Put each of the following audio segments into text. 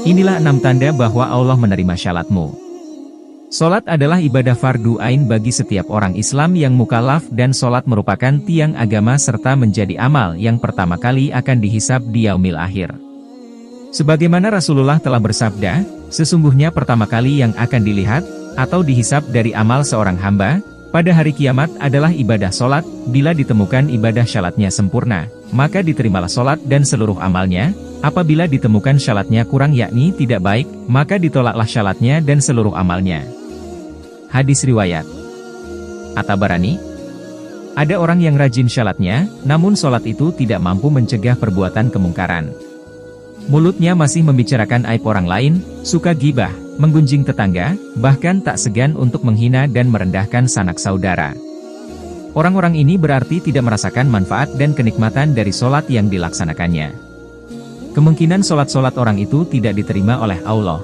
Inilah 6 tanda bahwa Allah menerima syalatmu. Solat adalah ibadah fardu ain bagi setiap orang Islam yang mukallaf dan solat merupakan tiang agama serta menjadi amal yang pertama kali akan dihisab di yaumil akhir. Sebagaimana Rasulullah telah bersabda, sesungguhnya pertama kali yang akan dilihat atau dihisab dari amal seorang hamba pada hari kiamat adalah ibadah solat. Bila ditemukan ibadah syalatnya sempurna, maka diterimalah solat dan seluruh amalnya. Apabila ditemukan syalatnya kurang yakni tidak baik, maka ditolaklah syalatnya dan seluruh amalnya. Hadis riwayat At-Tabarani. Ada orang yang rajin syalatnya, namun solat itu tidak mampu mencegah perbuatan kemungkaran. Mulutnya masih membicarakan aib orang lain, suka gibah, menggunjing tetangga, bahkan tak segan untuk menghina dan merendahkan sanak saudara. Orang-orang ini berarti tidak merasakan manfaat dan kenikmatan dari solat yang dilaksanakannya. Kemungkinan solat-solat orang itu tidak diterima oleh Allah.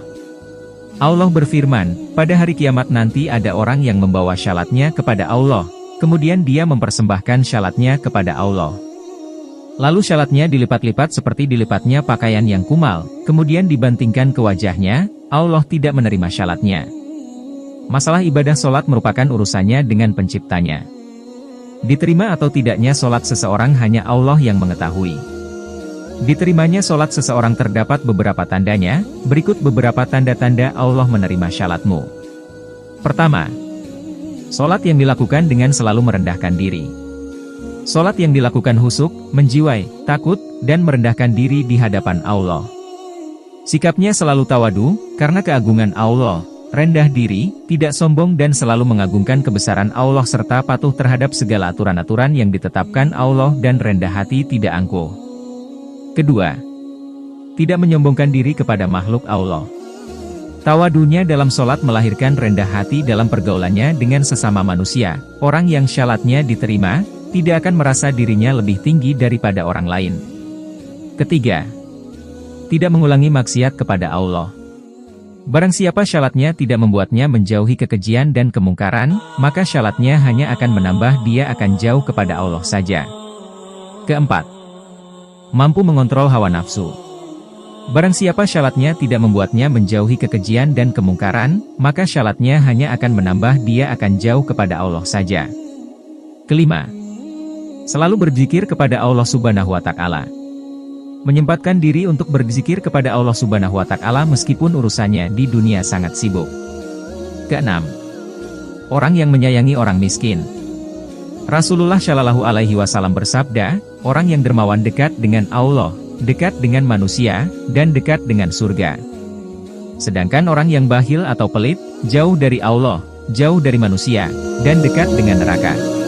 Allah berfirman, pada hari kiamat nanti ada orang yang membawa syalatnya kepada Allah, kemudian dia mempersembahkan syalatnya kepada Allah. Lalu syalatnya dilipat-lipat seperti dilipatnya pakaian yang kumal, kemudian dibantingkan ke wajahnya. Allah tidak menerima syalatnya. Masalah ibadah solat merupakan urusannya dengan penciptanya. Diterima atau tidaknya solat seseorang hanya Allah yang mengetahui. Diterimanya solat seseorang terdapat beberapa tandanya, berikut beberapa tanda-tanda Allah menerima syalatmu. Pertama, solat yang dilakukan dengan selalu merendahkan diri. Solat yang dilakukan husuk, menjiwai, takut, dan merendahkan diri di hadapan Allah. Sikapnya selalu tawadu, karena keagungan Allah, rendah diri, tidak sombong dan selalu mengagungkan kebesaran Allah serta patuh terhadap segala aturan-aturan yang ditetapkan Allah dan rendah hati tidak angkuh. Kedua, tidak menyombongkan diri kepada makhluk Allah. Tawadunya dalam solat melahirkan rendah hati dalam pergaulannya dengan sesama manusia. Orang yang syalatnya diterima, tidak akan merasa dirinya lebih tinggi daripada orang lain. Ketiga, tidak mengulangi maksiat kepada Allah. Barang siapa syalatnya tidak membuatnya menjauhi kekejian dan kemungkaran, maka syalatnya hanya akan menambah dia akan jauh kepada Allah saja. Keempat, mampu mengontrol hawa nafsu. Barang siapa syalatnya tidak membuatnya menjauhi kekejian dan kemungkaran, maka syalatnya hanya akan menambah dia akan jauh kepada Allah saja. Kelima, selalu berzikir kepada Allah Subhanahu wa Ta'ala. Menyempatkan diri untuk berzikir kepada Allah Subhanahu wa Ta'ala meskipun urusannya di dunia sangat sibuk. Keenam, orang yang menyayangi orang miskin. Rasulullah Shallallahu Alaihi Wasallam bersabda, orang yang dermawan dekat dengan Allah, dekat dengan manusia, dan dekat dengan surga. Sedangkan orang yang bakhil atau pelit, jauh dari Allah, jauh dari manusia, dan dekat dengan neraka.